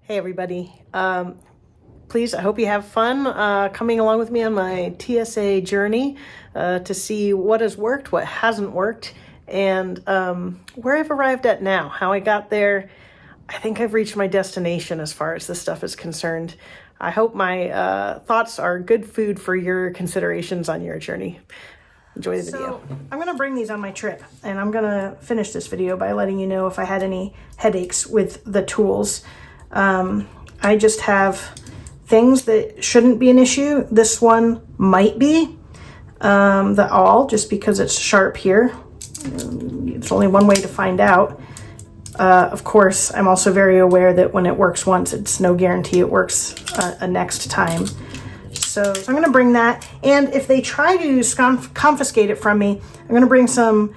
Hey everybody. Please, I hope you have fun coming along with me on my TSA journey to see what has worked, what hasn't worked, and where I've arrived at now, how I got there. I think I've reached my destination as far as this stuff is concerned. I hope my thoughts are good food for your considerations on your journey. Enjoy the video. So, I'm going to bring these on my trip, and I'm going to finish this video by letting you know if I had any headaches with the tools. I just have things that shouldn't be an issue. This one might be, the awl, just because it's sharp here. It's only one way to find out. Of course, I'm also very aware that when it works once, it's no guarantee it works a next time. So I'm going to bring that. And if they try to confiscate it from me, I'm going to bring some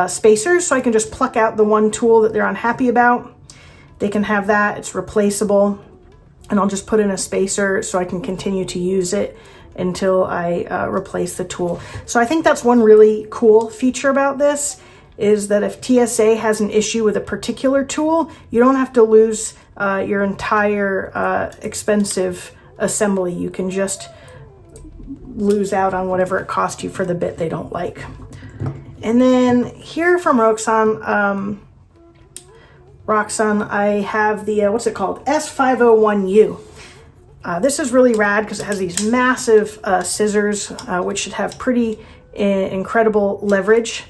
spacers so I can just pluck out the one tool that they're unhappy about. They can have that. It's replaceable. And I'll just put in a spacer so I can continue to use it until I replace the tool. So I think that's one really cool feature about this, is that if TSA has an issue with a particular tool, you don't have to lose your entire expensive assembly. You can just lose out on whatever it cost you for the bit they don't like. And then here from Roxon, I have the, what's it called? S501U. This is really rad because it has these massive scissors, which should have pretty incredible leverage.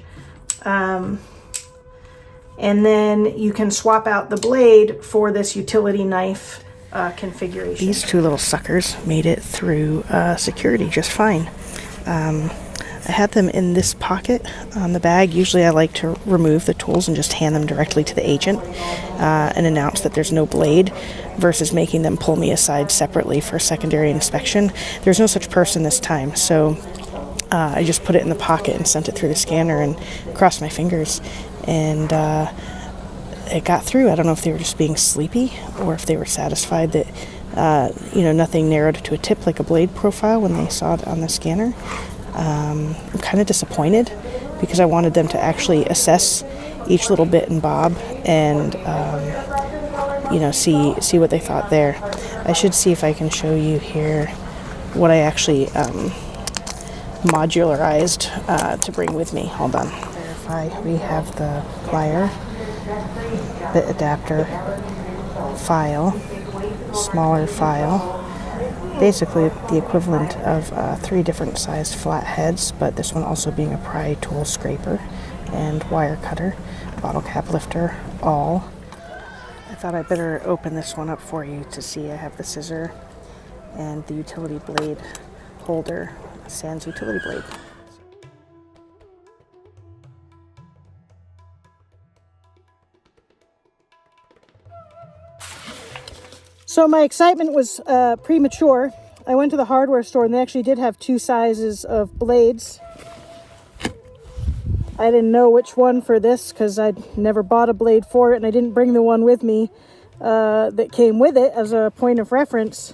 And then you can swap out the blade for this utility knife configuration. These two little suckers made it through security just fine. I had them in this pocket on the bag. Usually I like to remove the tools and just hand them directly to the agent and announce that there's no blade versus making them pull me aside separately for secondary inspection. There's no such person this time, so I just put it in the pocket and sent it through the scanner and crossed my fingers, and it got through. I don't know if they were just being sleepy or if they were satisfied that nothing narrowed to a tip like a blade profile when they saw it on the scanner. I'm kind of disappointed because I wanted them to actually assess each little bit and bob and see what they thought there. I should see if I can show you here what I actually modularized to bring with me. Hold on. Verify we have the plier, bit adapter, file, smaller file. Basically the equivalent of 3 different sized flat heads, but this one also being a pry tool scraper and wire cutter, bottle cap lifter, awl. I thought I'd better open this one up for you to see. I have the scissor and the utility blade holder, sans utility blade. So my excitement was premature. I went to the hardware store and they actually did have 2 sizes of blades. I didn't know which one for this because I'd never bought a blade for it, and I didn't bring the one with me that came with it as a point of reference.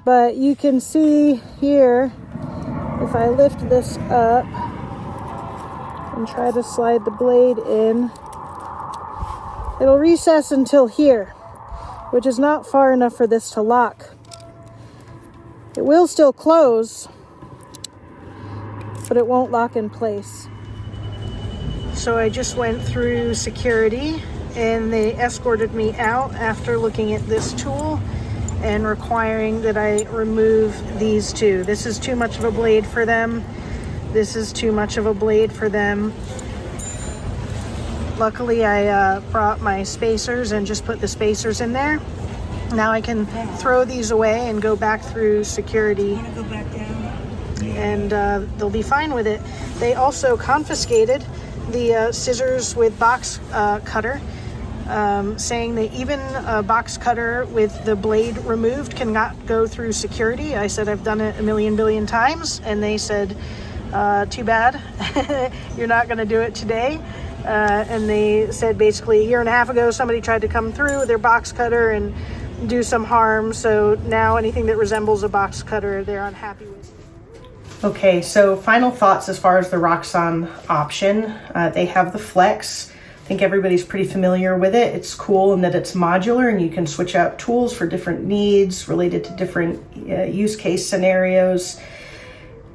But you can see here, if I lift this up and try to slide the blade in, it'll recess until here, which is not far enough for this to lock. It will still close, but it won't lock in place. So I just went through security and they escorted me out after looking at this tool and requiring that I remove these 2. This is too much of a blade for them. This is too much of a blade for them. Luckily, I brought my spacers and just put the spacers in there. Now I can throw these away and go back through security, and they'll be fine with it. They also confiscated the scissors with box cutter, saying that even a box cutter with the blade removed cannot go through security. I said I've done it a million billion times, and they said, too bad, you're not going to do it today. And they said basically a year and a half ago somebody tried to come through with their box cutter and do some harm, so now anything that resembles a box cutter they're unhappy with. Okay, so final thoughts as far as the Roxon option. They have the flex, I think everybody's pretty familiar with it. It's cool in that it's modular and you can switch out tools for different needs related to different use case scenarios,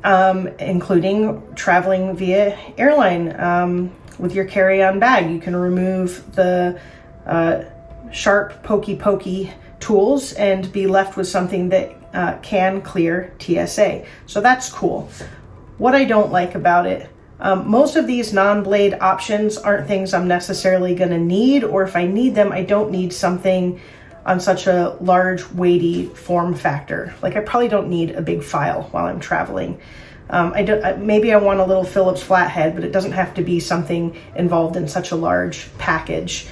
including traveling via airline. With your carry-on bag, you can remove the sharp, pokey tools and be left with something that can clear TSA. So that's cool. What I don't like about it, most of these non-blade options aren't things I'm necessarily going to need, or if I need them, I don't need something on such a large, weighty form factor. Like I probably don't need a big file while I'm traveling. Maybe I want a little Phillips flathead, but it doesn't have to be something involved in such a large package.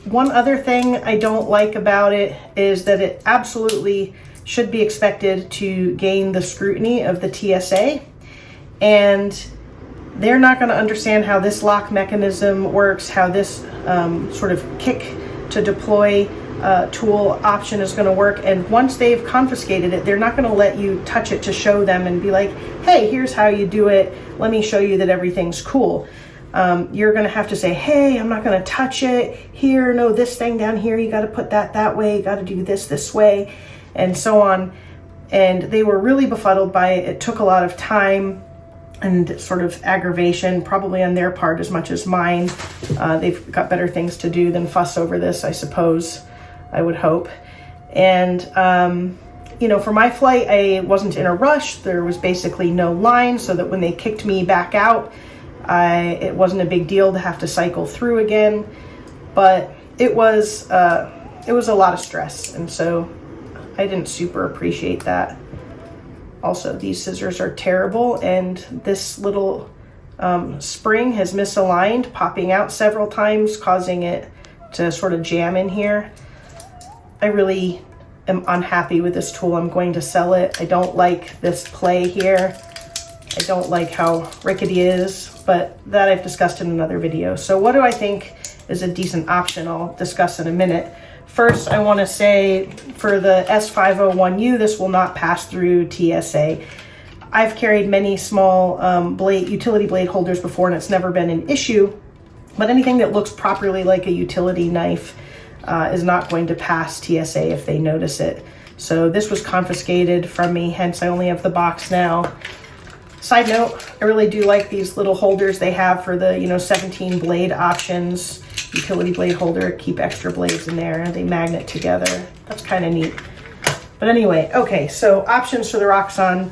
One other thing I don't like about it is that it absolutely should be expected to gain the scrutiny of the TSA, and they're not going to understand how this lock mechanism works, how this sort of kick to deploy tool option is going to work. And once they've confiscated it, they're not going to let you touch it to show them and be like, hey, here's how you do it. Let me show you that everything's cool. You're going to have to say, hey, I'm not going to touch it. Here, no, this thing down here, you got to put that way. You got to do this way, and so on. And they were really befuddled by it. It took a lot of time and sort of aggravation, probably on their part as much as mine. They've got better things to do than fuss over this, I suppose, I would hope. And, for my flight, I wasn't in a rush. There was basically no line, so that when they kicked me back out, it wasn't a big deal to have to cycle through again. But it was a lot of stress, and so I didn't super appreciate that. Also, these scissors are terrible, and this little spring has misaligned, popping out several times, causing it to sort of jam in here. I really am unhappy with this tool. I'm going to sell it. I don't like this play here. I don't like how rickety it is, but that I've discussed in another video. So what do I think is a decent option? I'll discuss in a minute. First, I want to say for the S501U, this will not pass through TSA. I've carried many small utility blade holders before, and it's never been an issue, but anything that looks properly like a utility knife is not going to pass TSA if they notice it. So this was confiscated from me, hence I only have the box now. Side note, I really do like these little holders they have for the 17 blade options. Utility blade holder, keep extra blades in there. They magnet together. That's kind of neat. But anyway, okay, so options for the Roxon.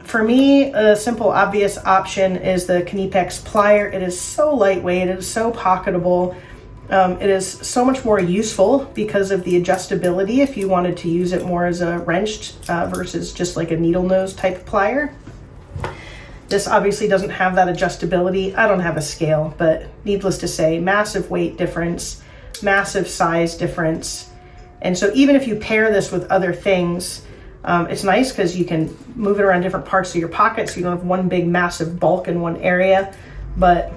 For me, a simple, obvious option is the Knipex plier. It is so lightweight. It is so pocketable. It is so much more useful because of the adjustability if you wanted to use it more as a wrenched versus just like a needle nose type plier. This obviously doesn't have that adjustability. I don't have a scale, but needless to say, massive weight difference, massive size difference. And so even if you pair this with other things, it's nice because you can move it around different parts of your pocket, so you don't have one big massive bulk in one area. But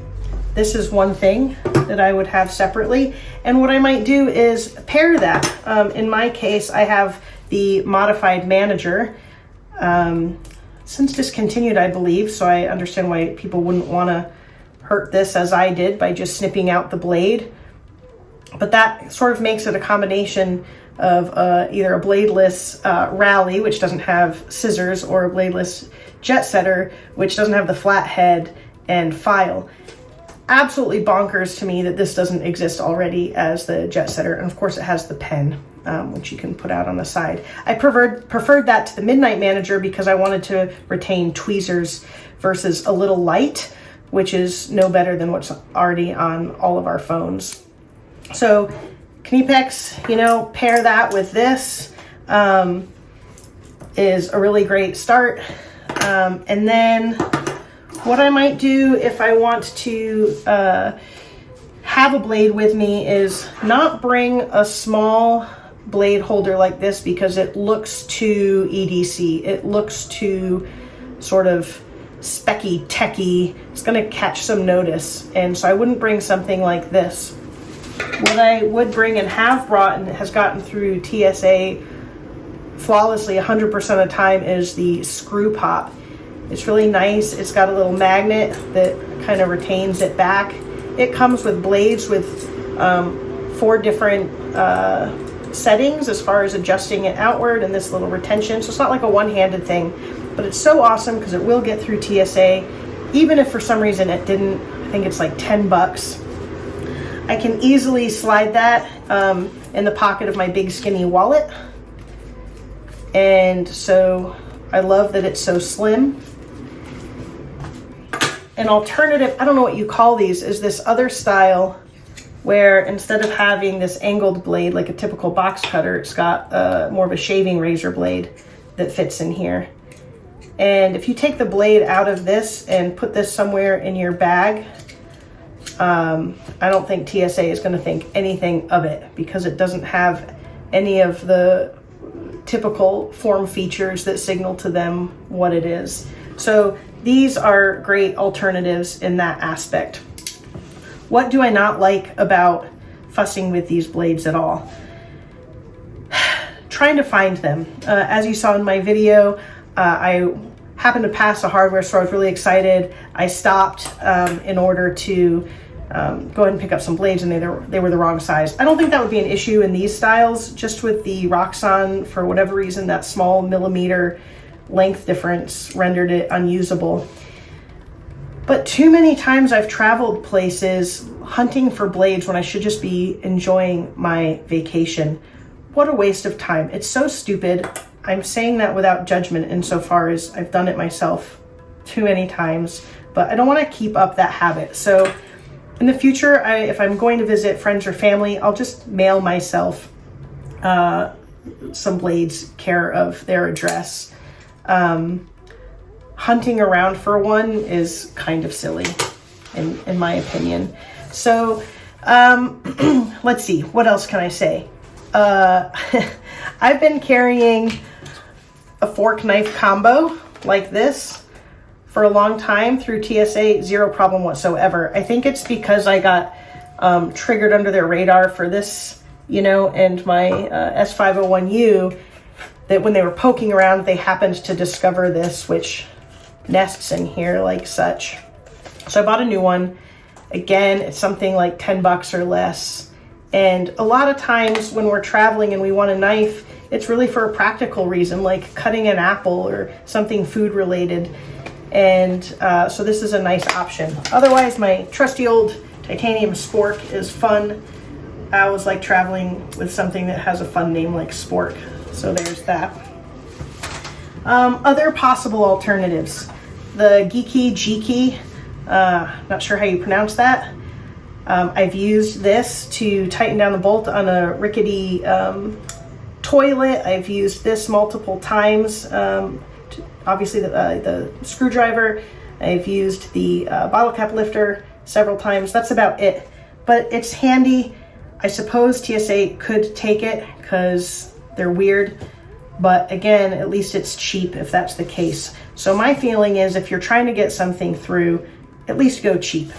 this is one thing that I would have separately. And what I might do is pair that. In my case, I have the modified manager. Since discontinued, I believe, so I understand why people wouldn't want to hurt this as I did by just snipping out the blade. But that sort of makes it a combination of either a bladeless rally, which doesn't have scissors, or a bladeless jet setter, which doesn't have the flat head and file. Absolutely bonkers to me that this doesn't exist already as the jet setter. And of course it has the pen, which you can put out on the side. I preferred that to the Midnight Manager because I wanted to retain tweezers versus a little light, which is no better than what's already on all of our phones. So Knipex, pair that with this is a really great start. And then what I might do if I want to have a blade with me is not bring a small blade holder like this because it looks too EDC. It looks too sort of specky, techy. It's going to catch some notice. And so I wouldn't bring something like this. What I would bring and have brought and has gotten through TSA flawlessly 100% of the time is the screw pop. It's really nice. It's got a little magnet that kind of retains it back. It comes with blades with 4 different settings as far as adjusting it outward, and this little retention. So it's not like a one-handed thing, but it's so awesome because it will get through TSA. Even if for some reason it didn't, I think it's like 10 bucks. I can easily slide that in the pocket of my big skinny wallet. And so I love that it's so slim. An alternative, I don't know what you call these, is this other style where instead of having this angled blade like a typical box cutter, it's got more of a shaving razor blade that fits in here. And if you take the blade out of this and put this somewhere in your bag, I don't think TSA is going to think anything of it because it doesn't have any of the typical form features that signal to them what it is. So these are great alternatives in that aspect. What do I not like about fussing with these blades at all? Trying to find them. As you saw in my video, I happened to pass a hardware store. I was really excited. I stopped in order to go ahead and pick up some blades, and they were the wrong size. I don't think that would be an issue in these styles. Just with the Roxon, for whatever reason, that small millimeter length difference rendered it unusable. But too many times I've traveled places hunting for blades when I should just be enjoying my vacation. What a waste of time. It's so stupid. I'm saying that without judgment insofar as I've done it myself too many times, but I don't want to keep up that habit. So in the future, if I'm going to visit friends or family, I'll just mail myself some blades care of their address. Hunting around for one is kind of silly in my opinion. So let's see, what else can I say? I've been carrying a fork knife combo like this for a long time through TSA, zero problem whatsoever. I think it's because I got triggered under their radar for this, you know, and my S501U, that when they were poking around, they happened to discover this, which nests in here like such. So I bought a new one. Again, it's something like 10 bucks or less. And a lot of times when we're traveling and we want a knife, it's really for a practical reason, like cutting an apple or something food related. And so this is a nice option. Otherwise, my trusty old titanium spork is fun. I always like traveling with something that has a fun name like spork. So there's that. Other possible alternatives. The Geeky, not sure how you pronounce that. I've used this to tighten down the bolt on a rickety toilet. I've used this multiple times. Obviously the screwdriver. I've used the bottle cap lifter several times. That's about it. But it's handy. I suppose TSA could take it because they're weird. But again, at least it's cheap if that's the case. So my feeling is if you're trying to get something through, at least go cheap.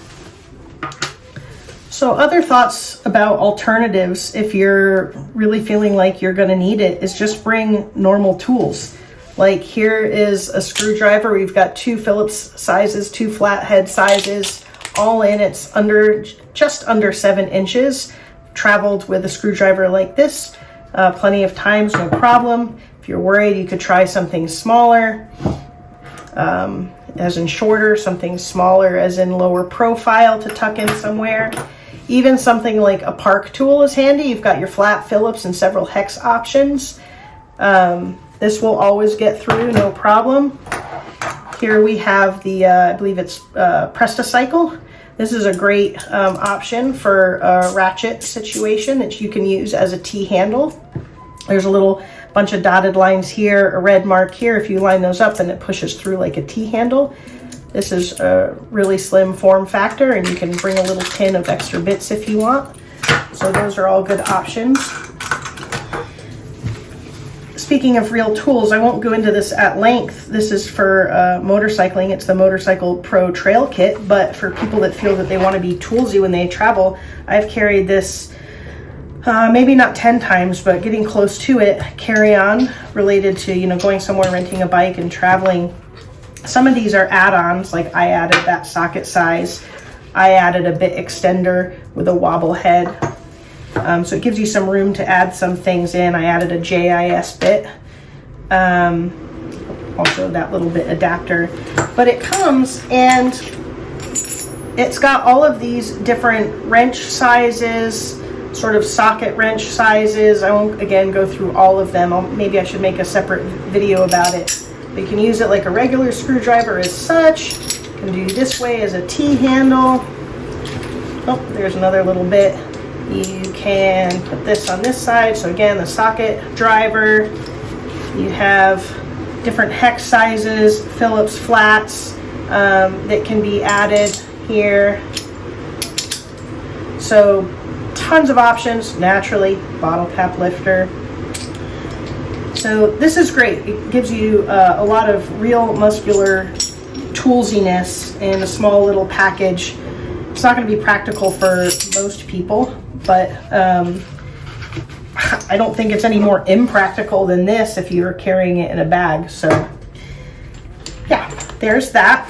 So other thoughts about alternatives, if you're really feeling like you're going to need it, is just bring normal tools. Like here is a screwdriver. We've got 2 Phillips sizes, 2 flathead sizes, all in. It's just under 7 inches. Traveled with a screwdriver like this plenty of times, no problem. If you're worried, you could try something smaller, as in shorter, something smaller as in lower profile to tuck in somewhere. Even something like a park tool is handy. You've got your flat Phillips and several hex options. This will always get through, no problem. Here we have the, I believe it's Presticycle. This is a great option for a ratchet situation that you can use as a T-handle. There's a little bunch of dotted lines here, a red mark here. If you line those up, then it pushes through like a T-handle. This is a really slim form factor, and you can bring a little tin of extra bits if you want. So those are all good options. Speaking of real tools, I won't go into this at length. This is for motorcycling. It's the Motorcycle Pro Trail Kit, but for people that feel that they want to be toolsy when they travel, I've carried this maybe not 10 times, but getting close to it, carry-on related to, you know, going somewhere, renting a bike and traveling. Some of these are add-ons, like I added that socket size. I added a bit extender with a wobble head. So it gives you some room to add some things in. I added a JIS bit. Also that little bit adapter. But it comes and it's got all of these different wrench sizes, sort of socket wrench sizes. I won't, again, go through all of them. Maybe I should make a separate video about it. But you can use it like a regular screwdriver as such. You can do this way as a T-handle. Oh, there's another little bit. You can put this on this side. So again, the socket driver. You have different hex sizes, Phillips flats that can be added here. So tons of options. Naturally, bottle cap lifter. So this is great. It gives you a lot of real muscular toolsiness in a small little package. It's not going to be practical for most people, but I don't think it's any more impractical than this if you're carrying it in a bag. So yeah, there's that.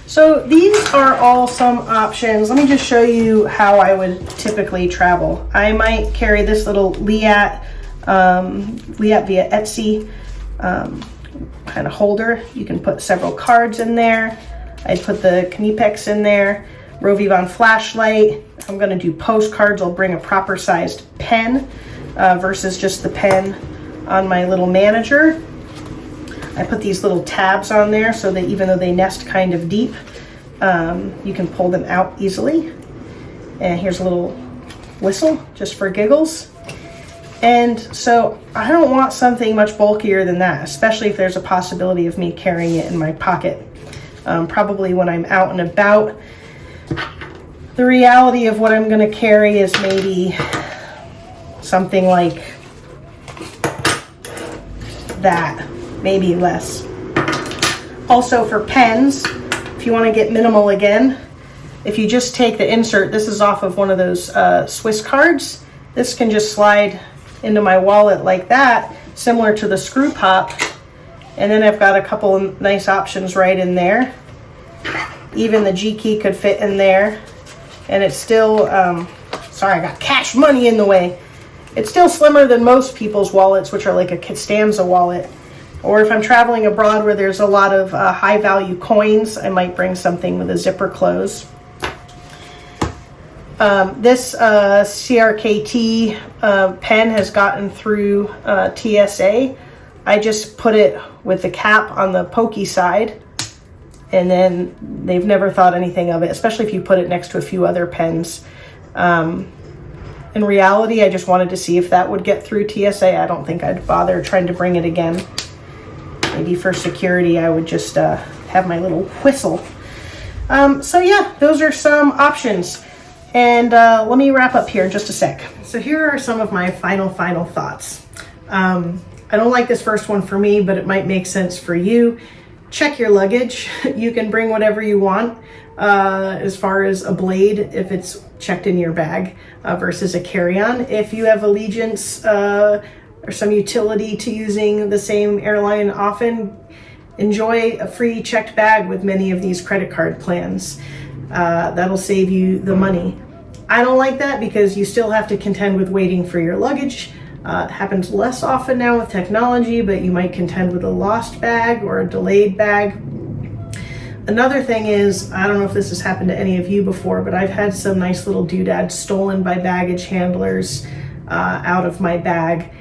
So these are all some options. Let me just show you how I would typically travel. I might carry this little Liat via Etsy kind of holder. You can put several cards in there. I'd put the Knipex in there, Rovivon flashlight. If I'm gonna do postcards, I'll bring a proper sized pen versus just the pen on my little manager. I put these little tabs on there so that even though they nest kind of deep, you can pull them out easily. And here's a little whistle just for giggles. And so I don't want something much bulkier than that, especially if there's a possibility of me carrying it in my pocket. Probably when I'm out and about. The reality of what I'm going to carry is maybe something like that, maybe less. Also for pens, if you want to get minimal again, if you just take the insert, this is off of one of those Swiss cards. This can just slide into my wallet like that, similar to the screw pop. And then I've got a couple of nice options right in there. Even the G key could fit in there. And it's still, sorry, I got cash money in the way. It's still slimmer than most people's wallets, which are like a Costanza wallet. Or if I'm traveling abroad where there's a lot of high value coins, I might bring something with a zipper close. This CRKT pen has gotten through TSA. I just put it with the cap on the pokey side, and then they've never thought anything of it, especially if you put it next to a few other pens. In reality, I just wanted to see if that would get through TSA. I don't think I'd bother trying to bring it again. Maybe for security, I would just have my little whistle. So yeah, those are some options. And let me wrap up here in just a sec. So here are some of my final thoughts. I don't like this first one for me, but it might make sense for you. Check your luggage. You can bring whatever you want as far as a blade if it's checked in your bag versus a carry-on. If you have allegiance or some utility to using the same airline often, enjoy a free checked bag with many of these credit card plans. That'll save you the money. I don't like that because you still have to contend with waiting for your luggage. It happens less often now with technology, but you might contend with a lost bag or a delayed bag. Another thing is, I don't know if this has happened to any of you before, but I've had some nice little doodads stolen by baggage handlers out of my bag.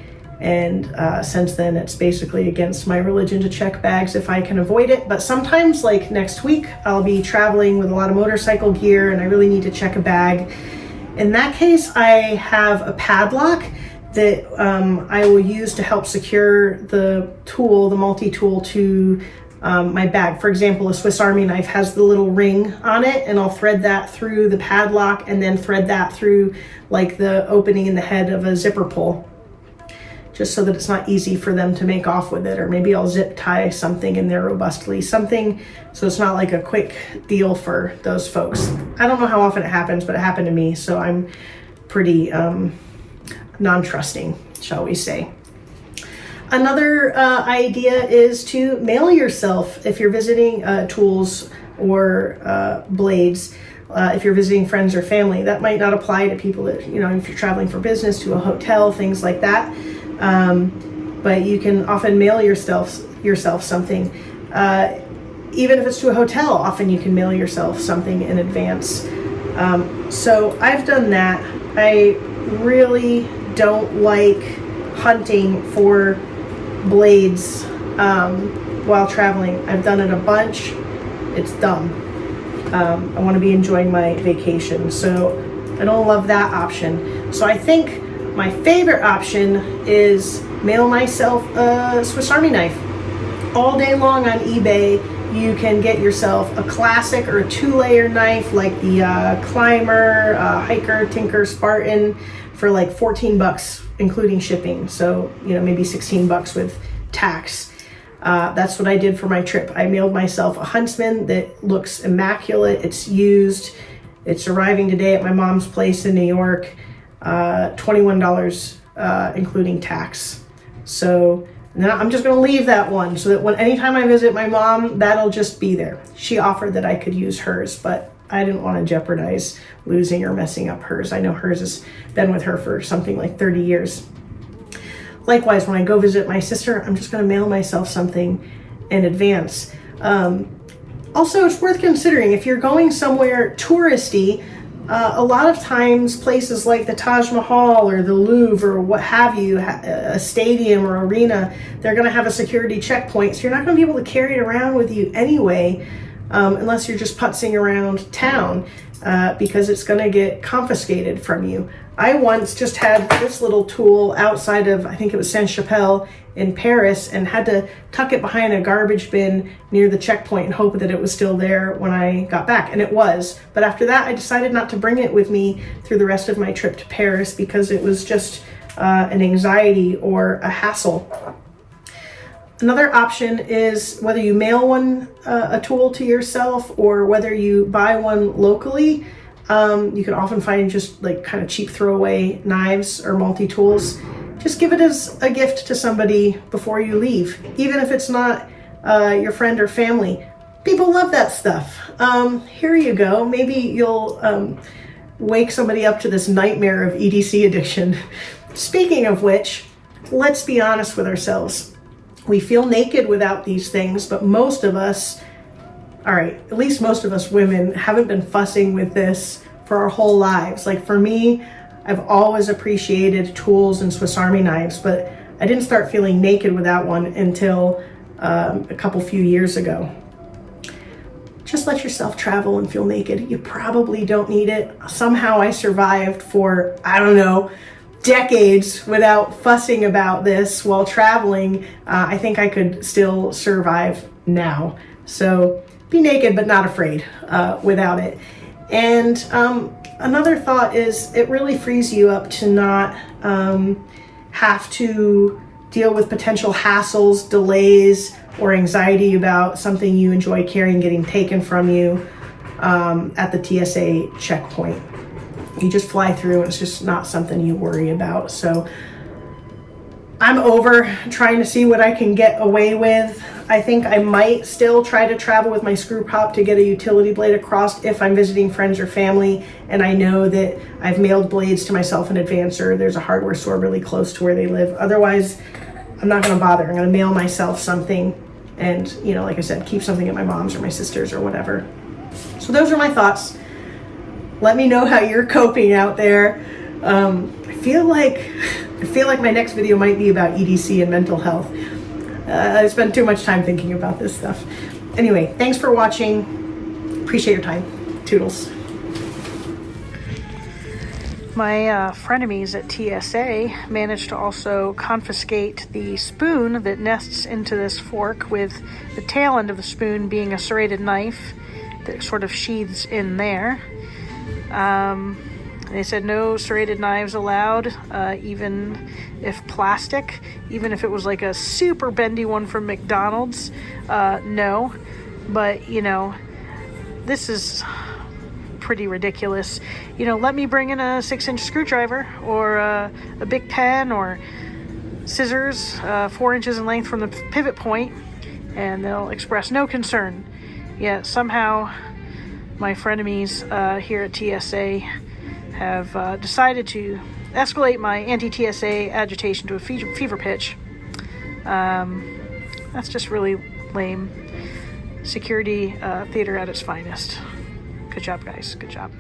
And since then, it's basically against my religion to check bags if I can avoid it. But sometimes, like next week, I'll be traveling with a lot of motorcycle gear and I really need to check a bag. In that case, I have a padlock that I will use to help secure the tool, the multi-tool, to my bag. For example, a Swiss Army knife has the little ring on it, and I'll thread that through the padlock and then thread that through like the opening in the head of a zipper pull, just so that it's not easy for them to make off with it. Or maybe I'll zip tie something in there robustly, something so it's not like a quick deal for those folks. I don't know how often it happens, but it happened to me, so I'm pretty non-trusting, shall we say. Another idea is to mail yourself if you're visiting tools or blades. If you're visiting friends or family, that might not apply to people that, if you're traveling for business to a hotel, things like that. But you can often mail yourself something. Even if it's to a hotel, often you can mail yourself something in advance. So I've done that. I really don't like hunting for blades while traveling. I've done it a bunch. It's dumb. I want to be enjoying my vacation, so I don't love that option. So I think my favorite option is mail myself a Swiss Army knife. All day long on eBay, you can get yourself a classic or a 2-layer knife like the Climber, Hiker, Tinker, Spartan for like $14, including shipping. So, maybe $16 with tax. That's what I did for my trip. I mailed myself a Huntsman that looks immaculate. It's used. It's arriving today at my mom's place in New York. $21, including tax. So now I'm just going to leave that one so that anytime I visit my mom, that'll just be there. She offered that I could use hers, but I didn't want to jeopardize losing or messing up hers. I know hers has been with her for something like 30 years. Likewise, when I go visit my sister, I'm just going to mail myself something in advance. Also, it's worth considering if you're going somewhere touristy. A lot of times, places like the Taj Mahal or the Louvre or what have you, a stadium or arena, they're going to have a security checkpoint. So you're not going to be able to carry it around with you anyway, unless you're just putzing around town, because it's going to get confiscated from you. I once just had this little tool outside of, I think it was Saint-Chapelle in Paris, and had to tuck it behind a garbage bin near the checkpoint and hope that it was still there when I got back. And it was. But after that, I decided not to bring it with me through the rest of my trip to Paris because it was just an anxiety or a hassle. Another option is whether you mail a tool to yourself or whether you buy one locally. You can often find just like kind of cheap throwaway knives or multi-tools. Just give it as a gift to somebody before you leave, even if it's not your friend or family. People love that stuff. Here you go. Maybe you'll wake somebody up to this nightmare of EDC addiction. Speaking of which, let's be honest with ourselves. We feel naked without these things, but most of us, all right, at least most of us women haven't been fussing with this for our whole lives. Like for me, I've always appreciated tools and Swiss Army knives, but I didn't start feeling naked without one until a few years ago. Just let yourself travel and feel naked. You probably don't need it. Somehow I survived for, decades without fussing about this while traveling. I think I could still survive now. So be naked, but not afraid without it. And another thought is it really frees you up to not have to deal with potential hassles, delays, or anxiety about something you enjoy carrying getting taken from you at the TSA checkpoint. You just fly through and it's just not something you worry about. So I'm over trying to see what I can get away with. I think I might still try to travel with my screw prop to get a utility blade across if I'm visiting friends or family and I know that I've mailed blades to myself in advance or there's a hardware store really close to where they live. Otherwise, I'm not going to bother. I'm going to mail myself something and, like I said, keep something at my mom's or my sister's or whatever. So those are my thoughts. Let me know how you're coping out there. I feel like my next video might be about EDC and mental health. I spent too much time thinking about this stuff. Anyway, thanks for watching. Appreciate your time. Toodles. My frenemies at TSA managed to also confiscate the spoon that nests into this fork, with the tail end of the spoon being a serrated knife that sort of sheaths in there. They said no serrated knives allowed, even if plastic, even if it was like a super bendy one from McDonald's. No, but this is pretty ridiculous. Let me bring in a 6-inch screwdriver or a big pen or scissors 4 inches in length from the pivot point, and they'll express no concern. Yet somehow my frenemies here at TSA have decided to escalate my anti-TSA agitation to a fever pitch. That's just really lame. Security theater at its finest. Good job, guys. Good job.